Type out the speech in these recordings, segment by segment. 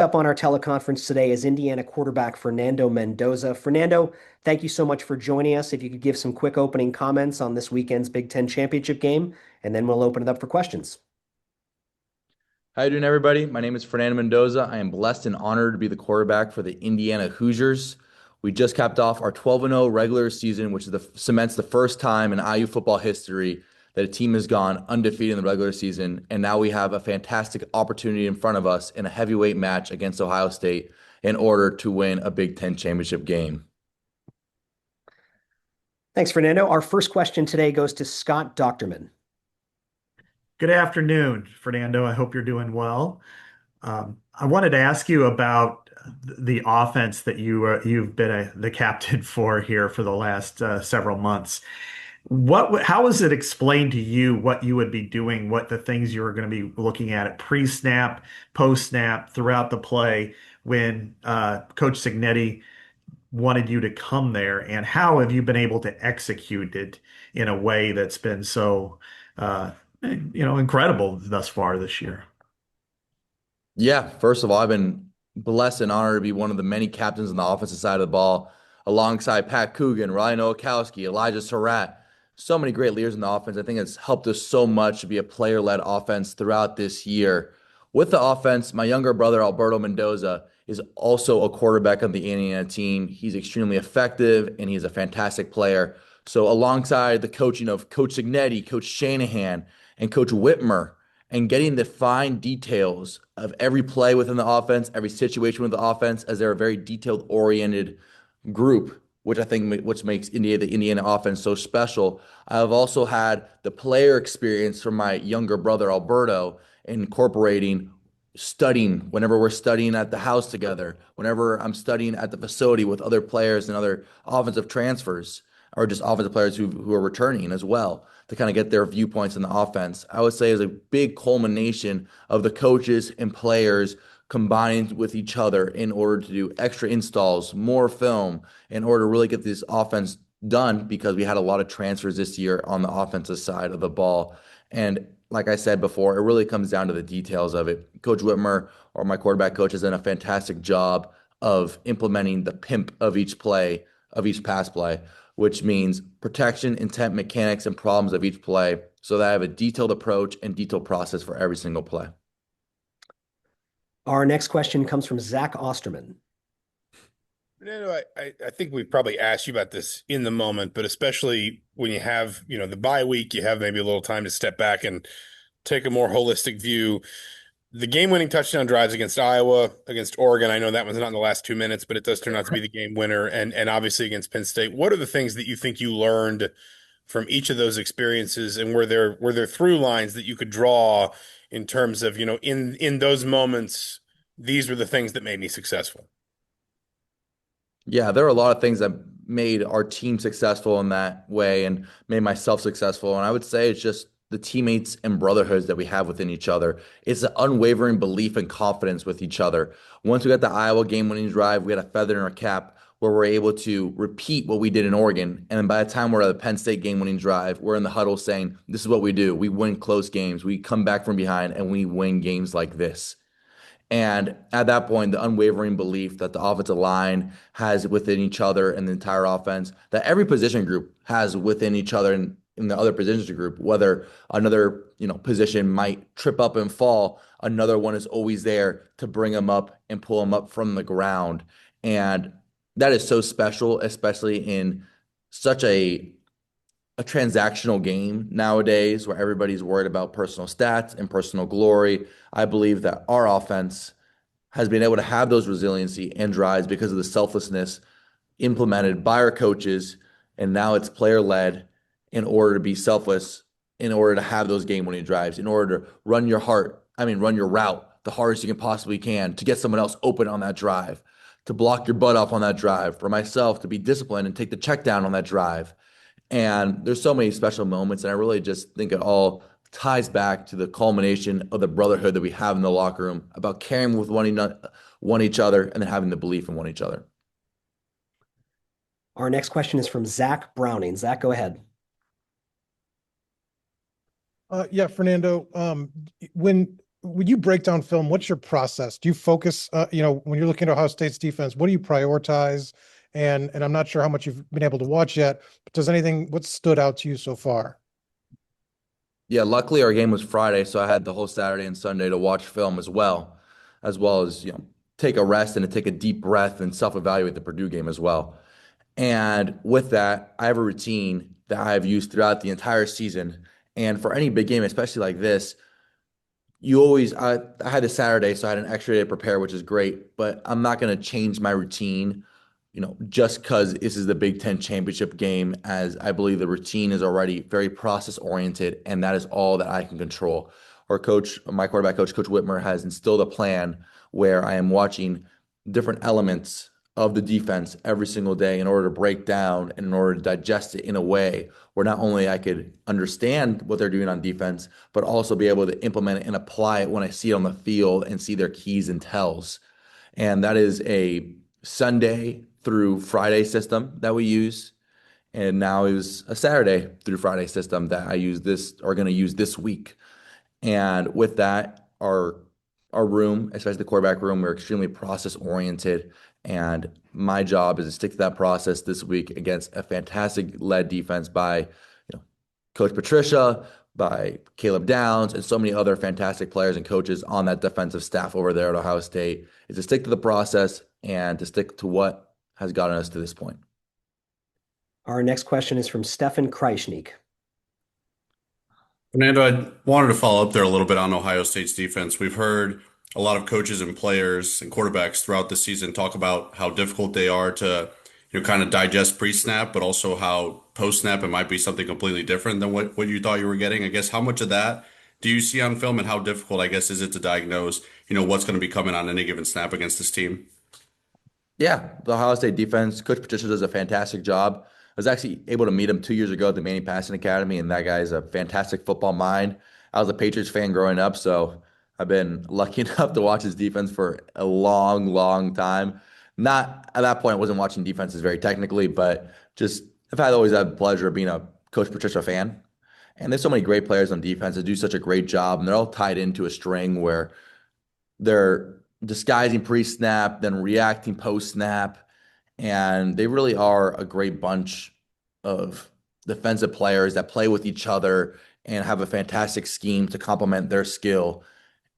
Up on our teleconference today is Indiana quarterback Fernando Mendoza. Fernando, thank you so much for joining us. If you could give some quick opening comments on this weekend's Big Ten championship game, and then we'll open it up for questions. How you doing, everybody? My name is Fernando Mendoza. I am blessed and honored to be the quarterback for the Indiana Hoosiers. We just capped off our 12-0 regular season, which cements the first time in IU football history that a team has gone undefeated in the regular season. And now we have a fantastic opportunity in front of us in a heavyweight match against Ohio State in order to win a Big Ten championship game. Thanks, Fernando. Our first question today goes to Scott Docterman. Good afternoon, Fernando. I hope you're doing well. I wanted to ask you about the offense that you've been the captain for here for the last several months. How was it explained to you what you would be doing, what the things you were going to be looking at pre-snap, post-snap, throughout the play when Coach Signetti wanted you to come there, and how have you been able to execute it in a way that's been so incredible thus far this year? Yeah, first of all, I've been blessed and honored to be one of the many captains on the offensive side of the ball, alongside Pat Coogan, Ryan Nowakowski, Elijah Surratt. So many great leaders in the offense. I think it's helped us so much to be a player-led offense throughout this year. With the offense, my younger brother, Alberto Mendoza, is also a quarterback on the Indiana team. He's extremely effective, and he's a fantastic player. So alongside the coaching of Coach Signetti, Coach Shanahan, and Coach Whitmer, and getting the fine details of every play within the offense, every situation with the offense, as they're a very detailed oriented group, which I think which makes the Indiana offense so special. I've also had the player experience from my younger brother Alberto, incorporating studying whenever we're studying at the house together, whenever I'm studying at the facility with other players and other offensive transfers, or just offensive players who are returning as well, to kind of get their viewpoints in the offense. I would say is a big culmination of the coaches and players combining with each other in order to do extra installs, more film, in order to really get this offense done, because we had a lot of transfers this year on the offensive side of the ball. And like I said before, it really comes down to the details of it. Coach Whitmer, or my quarterback coach, has done a fantastic job of implementing the pimp of each play, of each pass play, which means protection, intent, mechanics, and problems of each play, so that I have a detailed approach and detailed process for every single play. Our next question comes from Zach Osterman. Fernando, I think we probably asked you about this in the moment, but especially when you have, the bye week, you have maybe a little time to step back and take a more holistic view. The game-winning touchdown drives against Iowa, against Oregon. I know that one's not in the last 2 minutes, but it does turn out to be the game winner, and obviously against Penn State. What are the things that you think you learned from each of those experiences, and were there through lines that you could draw in terms of, in those moments, these were the things that made me successful? Yeah, there are a lot of things that made our team successful in that way and made myself successful. And I would say it's just the teammates and brotherhoods that we have within each other. It's an unwavering belief and confidence with each other. Once we got the Iowa game-winning drive, we had a feather in our cap where we're able to repeat what we did in Oregon. And then by the time we're at the Penn State game-winning drive, we're in the huddle saying, this is what we do. We win close games. We come back from behind and we win games like this. And at that point, the unwavering belief that the offensive line has within each other and the entire offense, that every position group has within each other and in the other positions group, whether another position might trip up and fall, another one is always there to bring them up and pull them up from the ground. And that is so special, especially in such a transactional game nowadays where everybody's worried about personal stats and personal glory. I believe that our offense has been able to have those resiliency and drives because of the selflessness implemented by our coaches, and now it's player led in order to be selfless, in order to have those game winning drives, in order to run your route the hardest you can possibly can to get someone else open on that drive, to block your butt off on that drive, for myself to be disciplined and take the check down on that drive. And there's so many special moments, and I really just think it all ties back to the culmination of the brotherhood that we have in the locker room, about caring with one each other and then having the belief in one each other. Our next question is from Zach Browning. Zach, go ahead. Yeah, Fernando. When when you break down film, what's your process? Do you focus, when you're looking at Ohio State's defense, what do you prioritize? And I'm not sure how much you've been able to watch yet, but what stood out to you so far? Yeah, luckily our game was Friday, so I had the whole Saturday and Sunday to watch film as well as, take a rest and to take a deep breath and self-evaluate the Purdue game as well. And with that, I have a routine that I've used throughout the entire season. And for any big game, especially like this, I had a Saturday, so I had an extra day to prepare, which is great, but I'm not going to change my routine, just because this is the Big Ten championship game, as I believe the routine is already very process oriented, and that is all that I can control. My quarterback coach, Coach Whitmer, has instilled a plan where I am watching different elements of the defense every single day in order to break down and in order to digest it in a way where not only I could understand what they're doing on defense, but also be able to implement it and apply it when I see it on the field and see their keys and tells. And that is a Sunday through Friday system that we use. And now is a Saturday through Friday system that I use this or going to use this week. And with that, our room, especially the quarterback room, we're extremely process oriented. And my job is to stick to that process this week against a fantastic led defense by, Coach Patricia, by Caleb Downs, and so many other fantastic players and coaches on that defensive staff over there at Ohio State, is to stick to the process and to stick to what has gotten us to this point. Our next question is from Stefan Kreisnig. Fernando, I wanted to follow up there a little bit on Ohio State's defense. We've heard a lot of coaches and players and quarterbacks throughout the season talk about how difficult they are to, kind of digest pre-snap, but also how post-snap it might be something completely different than what you thought you were getting. I guess how much of that do you see on film and how difficult, I guess, is it to diagnose, what's going to be coming on any given snap against this team? Yeah, the Ohio State defense, Coach Patricia does a fantastic job. I was actually able to meet him 2 years ago at the Manning Passing Academy, and that guy is a fantastic football mind. I was a Patriots fan growing up, so I've been lucky enough to watch his defense for a long, long time. Not at that point, I wasn't watching defenses very technically, but just I've always had the pleasure of being a Coach Patricia fan. And there's so many great players on defense that do such a great job, and they're all tied into a string where they're disguising pre-snap, then reacting post-snap, and they really are a great bunch of defensive players that play with each other and have a fantastic scheme to complement their skill.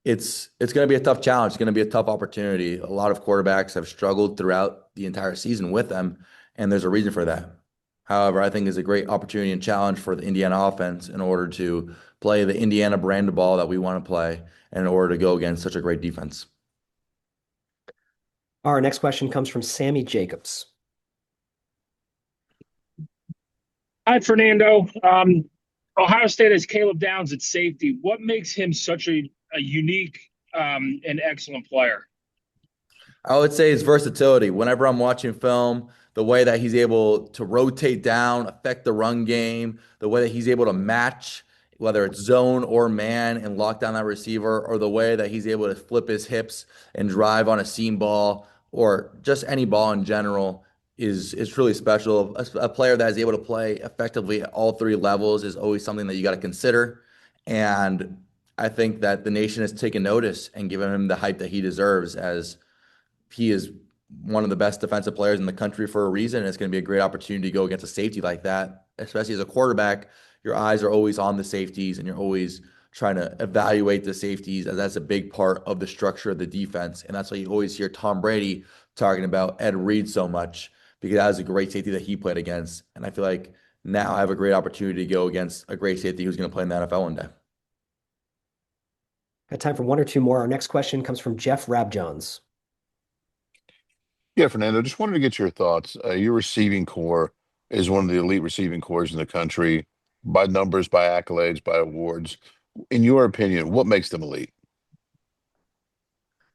It's going to be a tough challenge. It's going to be a tough opportunity. A lot of quarterbacks have struggled throughout the entire season with them, and there's a reason for that. However, I think it's a great opportunity and challenge for the Indiana offense in order to play the Indiana brand of ball that we want to play and in order to go against such a great defense. Our next question comes from Sammy Jacobs. Hi, Fernando. Ohio State has Caleb Downs at safety. What makes him such a unique and excellent player? I would say his versatility. Whenever I'm watching film, the way that he's able to rotate down, affect the run game, the way that he's able to match, whether it's zone or man, and lock down that receiver, or the way that he's able to flip his hips and drive on a seam ball, or just any ball in general, is truly special. A player that is able to play effectively at all three levels is always something that you got to consider. And I think that the nation has taken notice and given him the hype that he deserves, as he is one of the best defensive players in the country for a reason. And it's going to be a great opportunity to go against a safety like that, especially as a quarterback. Your eyes are always on the safeties and you're always trying to evaluate the safeties, as that's a big part of the structure of the defense. And that's why you always hear Tom Brady talking about Ed Reed so much, because that was a great safety that he played against. And I feel like now I have a great opportunity to go against a great safety who's going to play in the NFL one day. Got time for one or two more. Our next question comes from Jeff Rabjohns. Yeah, Fernando, just wanted to get your thoughts. Your receiving core is one of the elite receiving cores in the country by numbers, by accolades, by awards. In your opinion, what makes them elite?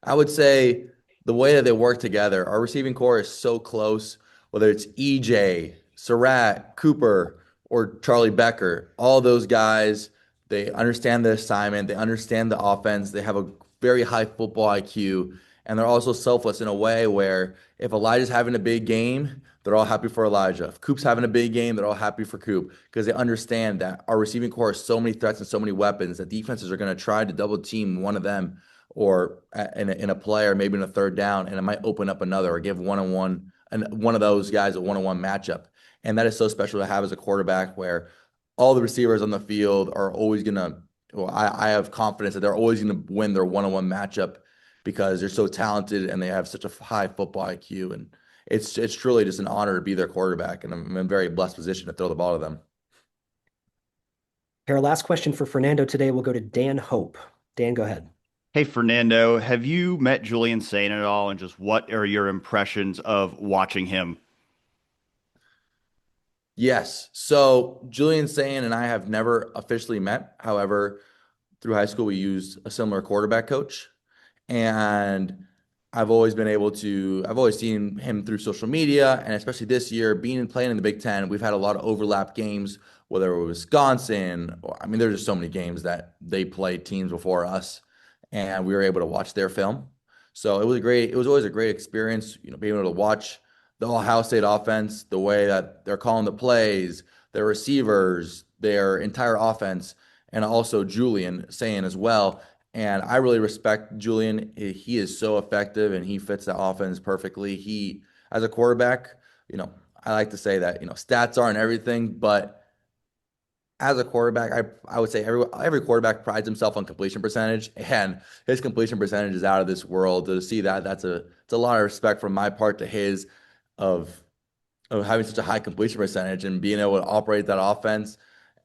I would say the way that they work together, our receiving core is so close, whether it's EJ, Surratt, Cooper, or Charlie Becker, all those guys, they understand the assignment, they understand the offense, they have a very high football IQ, And they're also selfless in a way where if Elijah's having a big game, they're all happy for Elijah. If Coop's having a big game, they're all happy for Coop because they understand that our receiving core has so many threats and so many weapons that defenses are going to try to double team one of them or in a play or maybe in a third down, and it might open up another or give one-on-one and one of those guys a one-on-one matchup. And that is so special to have as a quarterback where all the receivers on the field are always going to, well, I have confidence that they're always going to win their one-on-one matchup because they're so talented and they have such a high football IQ. And it's truly just an honor to be their quarterback. And I'm in a very blessed position to throw the ball to them. Our last question for Fernando today will go to Dan Hope. Dan, go ahead. Hey, Fernando, have you met Julian Sain at all? And just what are your impressions of watching him? Yes. So Julian Sain and I have never officially met. However, through high school, we used a similar quarterback coach. And I've always seen him through social media, and especially this year, being and playing in the Big Ten, we've had a lot of overlap games, whether it was Wisconsin, or, I mean, there's just so many games that they played teams before us, and we were able to watch their film. So it was always a great experience, being able to watch the Ohio State offense, the way that they're calling the plays, their receivers, their entire offense, and also Julian saying as well. And I really respect Julian. He is so effective and he fits the offense perfectly. He, as a quarterback, I like to say that, stats aren't everything, but as a quarterback, I would say every quarterback prides himself on completion percentage, and his completion percentage is out of this world. To see that, it's a lot of respect from my part to his of having such a high completion percentage and being able to operate that offense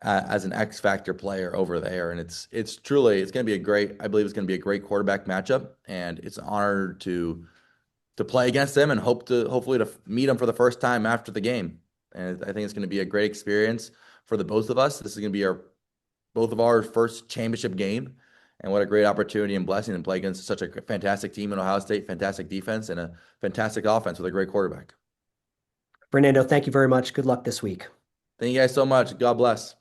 as an X factor player over there. And it's going to be I believe it's going to be a great quarterback matchup, and it's an honor to play against him and hopefully to meet him for the first time after the game. And I think it's going to be a great experience for the both of us. This is going to be both of our first championship game. And what a great opportunity and blessing to play against such a fantastic team in Ohio State, fantastic defense, and a fantastic offense with a great quarterback. Fernando, thank you very much. Good luck this week. Thank you guys so much. God bless.